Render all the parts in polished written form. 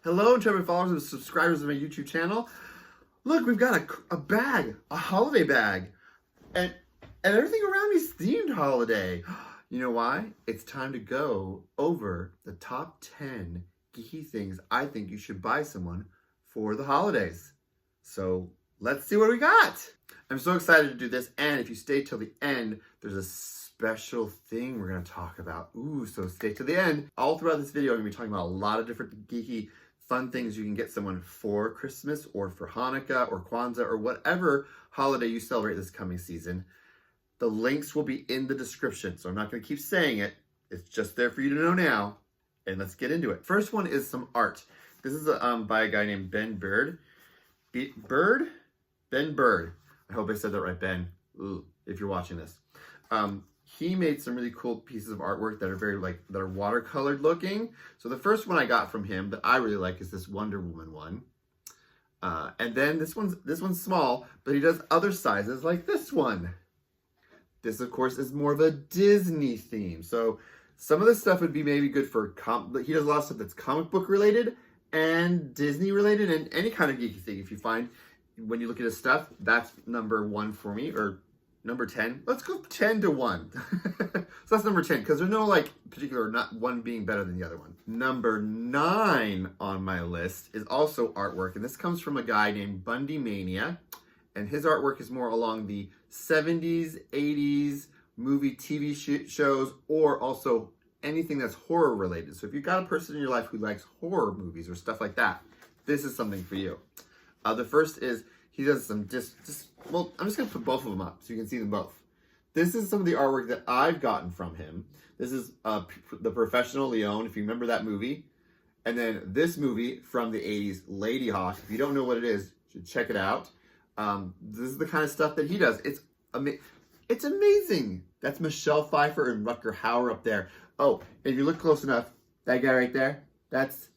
Hello, Trevor followers and subscribers of my YouTube channel. Look, we've got a bag, a holiday bag, and everything around me is themed holiday. You know why? It's time to go over the top 10 geeky things I think you should buy someone for the holidays. So let's see what we got. I'm so excited to do this, and if you stay till the end, there's a special thing we're going to talk about. So stay to the end. All throughout this video, I'm going to be talking about a lot of different geeky fun things you can get someone for Christmas or for Hanukkah or Kwanzaa or whatever holiday you celebrate this coming season. The links will be in the description, so I'm not going to keep saying it. It's just there for you to know now, and let's get into it. First one is some art. This is by a guy named Ben Bryd. Ben Bryd. I hope I said that right, Ben. Ooh, if you're watching this. He made some really cool pieces of artwork that are that are watercolored looking. So the first one I got from him that I really like is this Wonder Woman one. And then this one's small, but he does other sizes like this one. This, of course, is more of a Disney theme. So some of this stuff would be maybe good for, he does a lot of stuff that's comic book related and Disney related and any kind of geeky thing. If you find, when you look at his stuff, that's number 1 for me, or number 10. Let's go 10 to 1. So that's number 10, because there's no particular, not one being better than the other one. Number 9 on my list is also artwork, and this comes from a guy named Bundimania, and his artwork is more along the 70s, 80s movie, TV shows, or also anything that's horror related. So if you've got a person in your life who likes horror movies or stuff like that, this is something for you. The first is, he does some well, I'm just going to put both of them up so you can see them both. This is some of the artwork that I've gotten from him. This is The Professional Leon, if you remember that movie. And then this movie from the 80s, Lady Hawk. If you don't know what it is, you should check it out. This is the kind of stuff that he does. It's amazing. That's Michelle Pfeiffer and Rutger Hauer up there. Oh, and if you look close enough, that guy right there, that's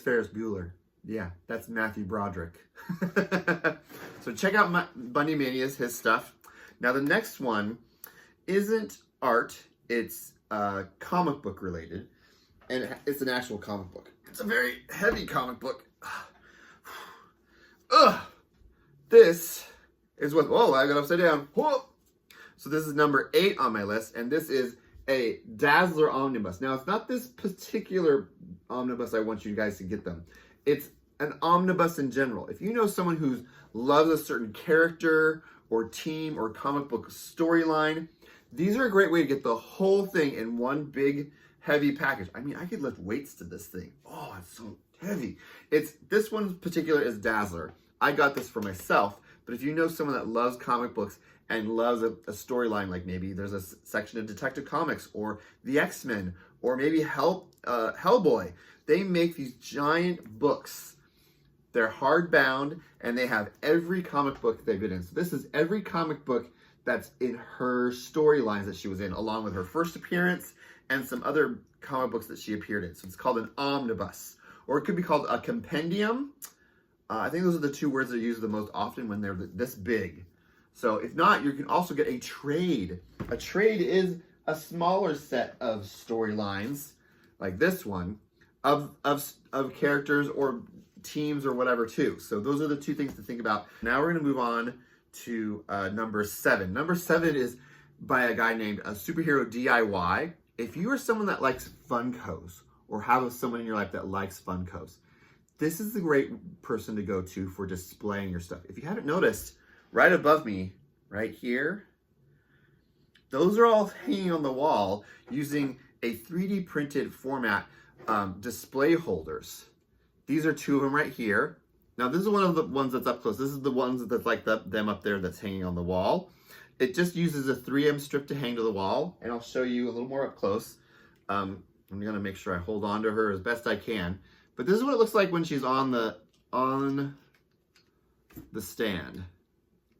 Ferris Bueller. Yeah, that's Matthew Broderick. So check out Bundimania's, his stuff. Now the next one isn't art, it's comic book related, and it's an actual comic book. It's a very heavy comic book. This is what, oh, I got upside down. Whoa. So this is number 8 on my list, and this is a Dazzler Omnibus. Now it's not this particular omnibus I want you guys to get them. It's an omnibus in general. If you know someone who loves a certain character or team or comic book storyline, these are a great way to get the whole thing in one big, heavy package. I mean, I could lift weights to this thing. Oh, it's so heavy. This one in particular is Dazzler. I got this for myself, but if you know someone that loves comic books and loves a storyline, like maybe there's a section of Detective Comics or the Xmen or maybe Hellboy, they make these giant books. They're hardbound, and they have every comic book they've been in. So this is every comic book that's in her storylines that she was in, along with her first appearance and some other comic books that she appeared in. So it's called an omnibus, or it could be called a compendium. I think those are the 2 words that are used the most often when they're this big. So if not, you can also get a trade. A trade is a smaller set of storylines, like this one, of characters or teams or whatever too. So those are the 2 things to think about. Now we're going to move on to number 7. Number 7 is by a guy named Superhero DIY. If you are someone that likes Funkos or have someone in your life that likes Funkos, this is the great person to go to for displaying your stuff. If you haven't noticed, right above me, right here, those are all hanging on the wall using a 3D printed format display holders. These are 2 of them right here. Now this is one of the ones that's up close. This is the ones that's like them up there that's hanging on the wall. It just uses a 3M strip to hang to the wall, and I'll show you a little more up close. I'm gonna make sure I hold on to her as best I can. But this is what it looks like when she's on the stand.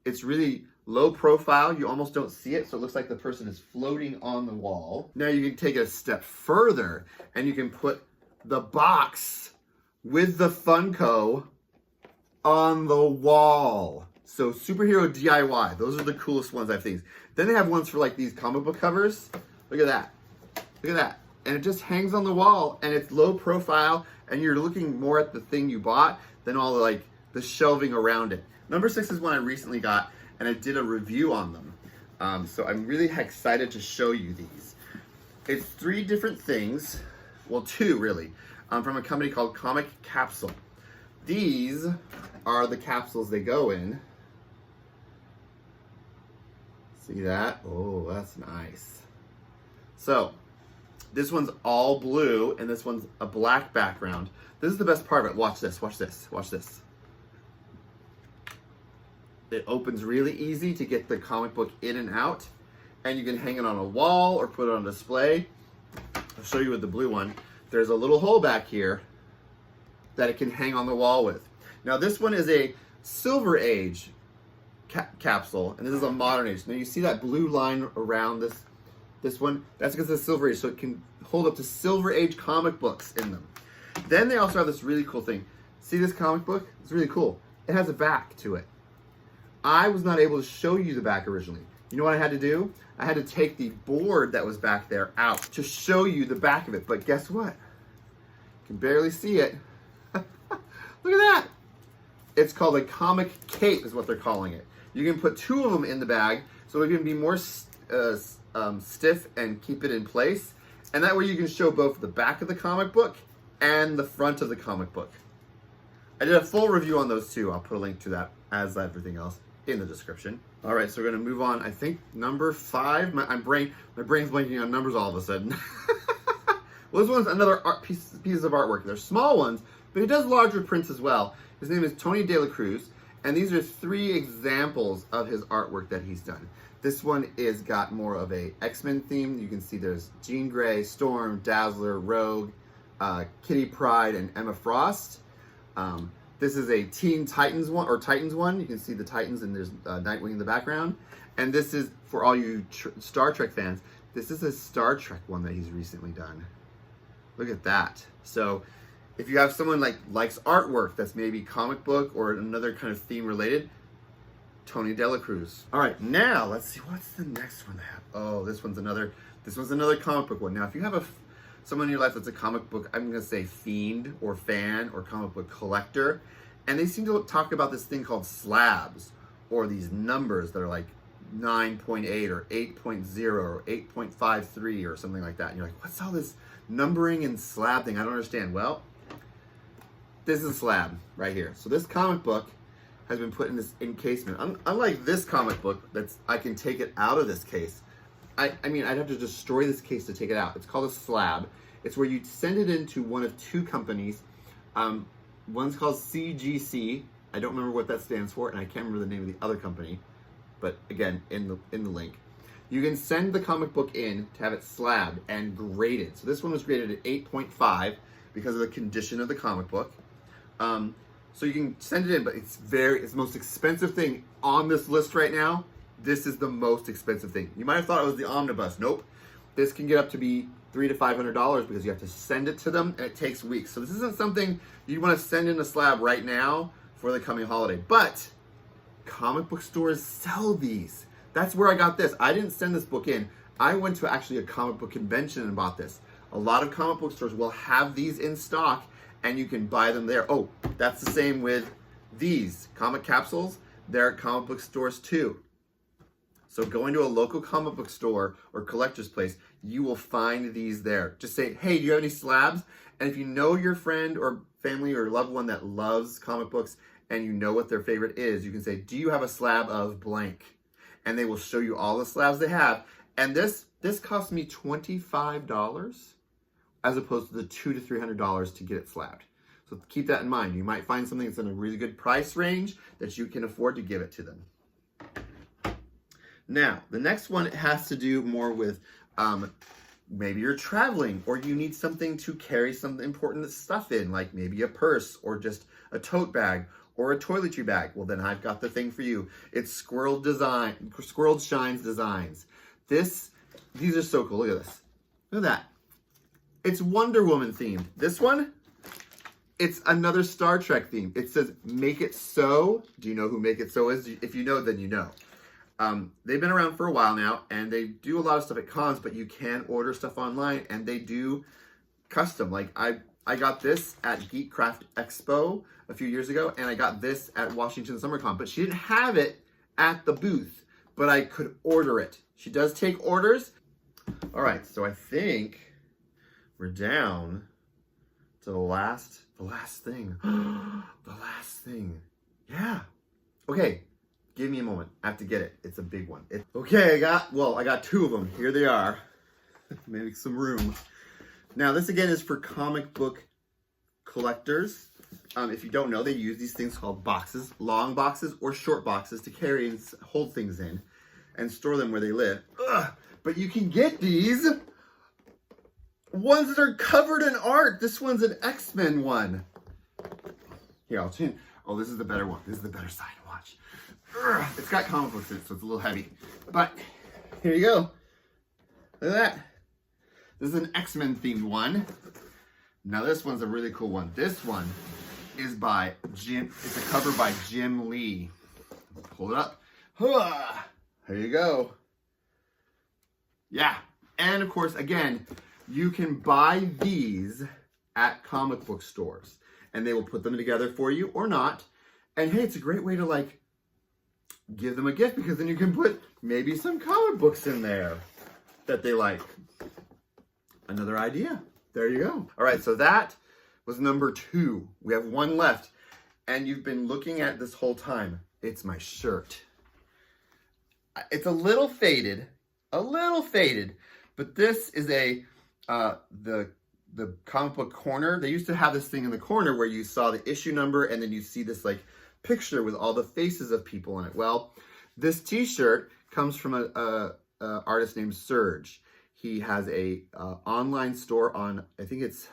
It's really low profile. You almost don't see it, so it looks like the person is floating on the wall. Now you can take it a step further, and you can put the box with the Funko on the wall. So Superhero DIY, those are the coolest ones I've seen. Then they have ones for like these comic book covers. Look at that. Look at that. and it just hangs on the wall, and it's low profile, and you're looking more at the thing you bought than all like the shelving around it. Number 6 is one I recently got, and I did a review on them. So I'm really excited to show you these. It's 3 different things, well 2 really, from a company called Comic Capsule. These are the capsules they go in. See that? Oh, that's nice. So, this one's all blue, and this one's a black background. This is the best part of it. Watch this, watch this, watch this. It opens really easy to get the comic book in and out, and you can hang it on a wall or put it on display. I'll show you with the blue one. There's a little hole back here that it can hang on the wall with. Now this one is a Silver Age capsule, and this is a Modern Age. Now you see that blue line around this one? That's because it's Silver Age, so it can hold up to Silver Age comic books in them. Then they also have this really cool thing. See this comic book? It's really cool. It has a back to it. I was not able to show you the back originally. You know what I had to do? I had to take the board that was back there out to show you the back of it. But guess what? You can barely see it. Look at that. It's called a comic cape is what they're calling it. You can put 2 of them in the bag so it can be more stiff and keep it in place. And that way you can show both the back of the comic book and the front of the comic book. I did a full review on those 2. I'll put a link to that as everything else in the description. All right, so we're gonna move on. I think number 5. My brain's blanking on numbers all of a sudden. Well, this one's another piece of artwork. They're small ones, but he does larger prints as well. His name is Dela Cruz, and these are 3 examples of his artwork that he's done. This one is got more of a Xmen theme. You can see there's Jean Grey, Storm, Dazzler, Rogue, Kitty Pryde, and Emma Frost. This is a Teen Titans one, or Titans one. You can see the Titans, and there's Nightwing in the background. And this is, for all you Star Trek fans, this is a Star Trek one that he's recently done. Look at that. So, if you have someone likes artwork that's maybe comic book or another kind of theme related, Dela Cruz. All right, now let's see what's the next one. Oh, this one's another comic book one. Now, if you have someone in your life that's a comic book, I'm gonna say fiend or fan or comic book collector, and they seem to talk about this thing called slabs, or these numbers that are like 9.8 or 8.0 or 8.53 or something like that. And you're like, what's all this numbering and slab thing? I don't understand. Well, this is a slab right here. So this comic book has been put in this encasement. Unlike this comic book, I can take it out of this case. I mean, I'd have to destroy this case to take it out. It's called a slab. It's where you send it into one of 2 companies. One's called CGC. I don't remember what that stands for, and I can't remember the name of the other company. But again, in the link. You can send the comic book in to have it slabbed and graded. So this one was graded at 8.5 because of the condition of the comic book. So you can send it in, but it's the most expensive thing on this list right now. This is the most expensive thing. You might have thought it was the omnibus. Nope. This can get up to be $300 to $500 because you have to send it to them, and it takes weeks. So this isn't something you want to send in a slab right now for the coming holiday. But comic book stores sell these. That's where I got this. I didn't send this book in. I went to actually a comic book convention and bought this. A lot of comic book stores will have these in stock, and you can buy them there. Oh, that's the same with these comic capsules. They're at comic book stores too. So going to a local comic book store or collector's place, you will find these there. Just say, hey, do you have any slabs? And if you know your friend or family or loved one that loves comic books and you know what their favorite is, you can say, do you have a slab of blank? And they will show you all the slabs they have. And this cost me $25 as opposed to the $200 to $300 to get it slabbed. So keep that in mind. You might find something that's in a really good price range that you can afford to give it to them. Now, the next one has to do more with maybe you're traveling or you need something to carry some important stuff in, like maybe a purse or just a tote bag or a toiletry bag. Well, then I've got the thing for you. It's Squirreled Shines Designs. These are so cool. Look at this. Look at that. It's Wonder Woman themed. This one, it's another Star Trek theme. It says, make it so. Do you know who Make It So is? If you know, then you know. They've been around for a while now, and they do a lot of stuff at cons, but you can order stuff online, and they do custom. Like I got this at Geek Craft Expo a few years ago, and I got this at Washington Summer Con, but she didn't have it at the booth, but I could order it. She does take orders. All right, so I think we're down to the last thing. The last thing. Yeah. Okay, give me a moment. I have to get it. It's a big one. Okay, I got two of them. Here they are. Make some room. Now, this again is for comic book collectors. If you don't know, they use these things called boxes, long boxes or short boxes to carry and hold things in and store them where they live. Ugh. But you can get these ones that are covered in art. This one's an Xmen one. Here, I'll change. Oh, this is the better one. This is the better side. Watch. Ugh. It's got comic books in it, so it's a little heavy. But here you go. Look at that. This is an Xmen themed one. Now this one's a really cool one. This one is by Jim. It's a cover by Jim Lee. Pull it up. There you go. Yeah. And of course, again, you can buy these at comic book stores, and they will put them together for you or not. And hey, it's a great way to like give them a gift, because then you can put maybe some comic books in there that they like. Another idea. There you go. All right, so that was number 2. We have one left, and you've been looking at this whole time. It's my shirt. It's a little faded, but this is the comic book corner. They used to have this thing in the corner where you saw the issue number, and then you see this like picture with all the faces of people in it. Well, this t-shirt comes from a artist named Serge. He has a online store on, I think it's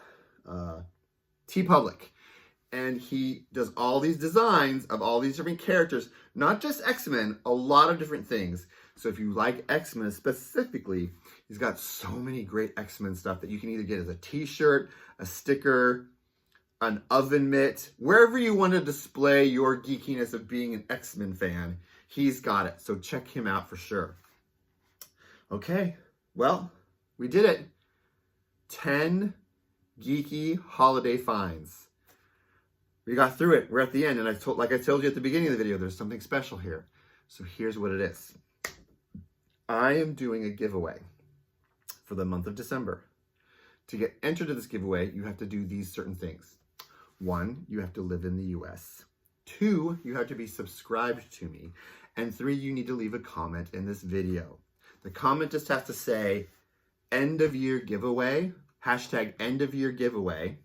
TeePublic. And he does all these designs of all these different characters, not just Xmen, a lot of different things. So if you like Xmen specifically, he's got so many great Xmen stuff that you can either get as a t-shirt, a sticker, an oven mitt, wherever you want to display your geekiness of being an Xmen fan, he's got it. So check him out for sure. Okay, well, we did it. 10 geeky holiday finds. We got through it. We're at the end, and like I told you at the beginning of the video, there's something special here. So here's what it is. I am doing a giveaway for the month of December. To get entered to this giveaway, you have to do these certain things. 1, you have to live in the US. 2, you have to be subscribed to me. And 3, you need to leave a comment in this video. The comment just has to say, end of year giveaway, hashtag end of year giveaway.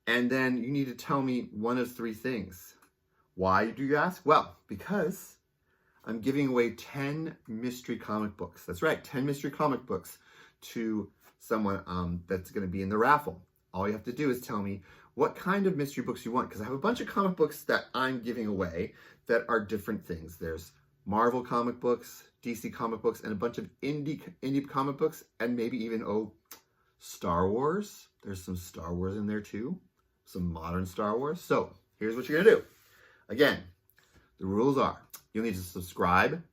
And then you need to tell me one of 3 things. Why do you ask? Well, because I'm giving away 10 mystery comic books. That's right, 10 mystery comic books to someone that's going to be in the raffle. All you have to do is tell me what kind of mystery books you want, because I have a bunch of comic books that I'm giving away that are different things. There's Marvel comic books, DC comic books, and a bunch of indie comic books, and maybe even, Star Wars. There's some Star Wars in there too. Some modern Star Wars. So here's what you're gonna do. Again, the rules are, you'll need to subscribe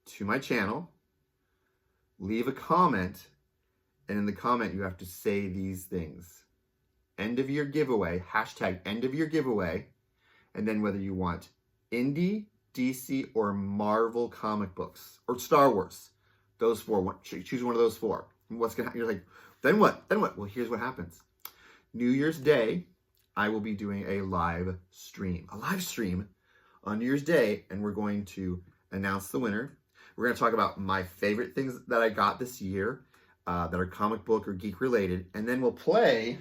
to my channel, leave a comment, and in the comment you have to say these things. End of year giveaway, hashtag end of year giveaway, and then whether you want indie, DC, or Marvel comic books, or Star Wars. Those 4, choose one of those 4. And what's gonna happen? You're like, then what? Then what? Well, here's what happens. New Year's Day, I will be doing a live stream. A live stream on New Year's Day, and we're going to announce the winner. We're going to talk about my favorite things that I got this year that are comic book or geek related, and then we'll play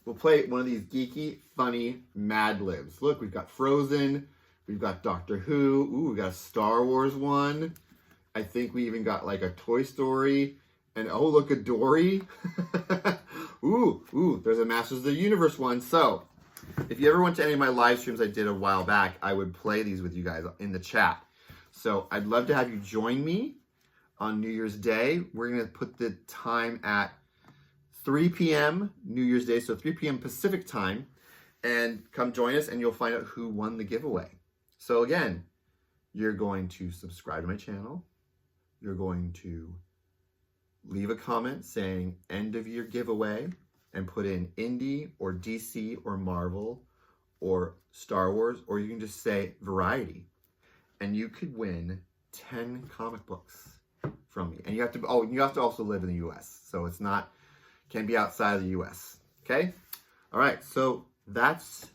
one of these geeky, funny Mad Libs. Look, we've got Frozen, we've got Doctor Who, ooh, we got a Star Wars one. I think we even got like a Toy Story, and oh, look, a Dory. ooh, there's a Masters of the Universe one. So if you ever went to any of my live streams I did a while back, I would play these with you guys in the chat. So I'd love to have you join me on New Year's Day. We're going to put the time at 3 p.m. New Year's Day, so 3 p.m. Pacific time. And come join us, and you'll find out who won the giveaway. So again, you're going to subscribe to my channel. You're going to leave a comment saying end of year giveaway and put in indie or DC or Marvel or Star Wars, or you can just say variety. And you could win 10 comic books from me. And you have to also live in the US. So it's not, can't be outside of the US. Okay? All right, so them's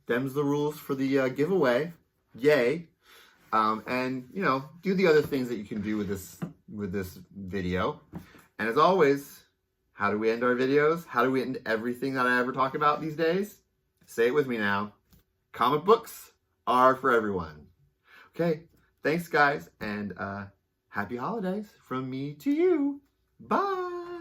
the rules for the giveaway. Yay. And, you know, do the other things that you can do with this video. And as always, how do we end our videos? How do we end everything that I ever talk about these days? Say it with me now. Comic books are for everyone. Okay, thanks guys, and happy holidays from me to you. Bye.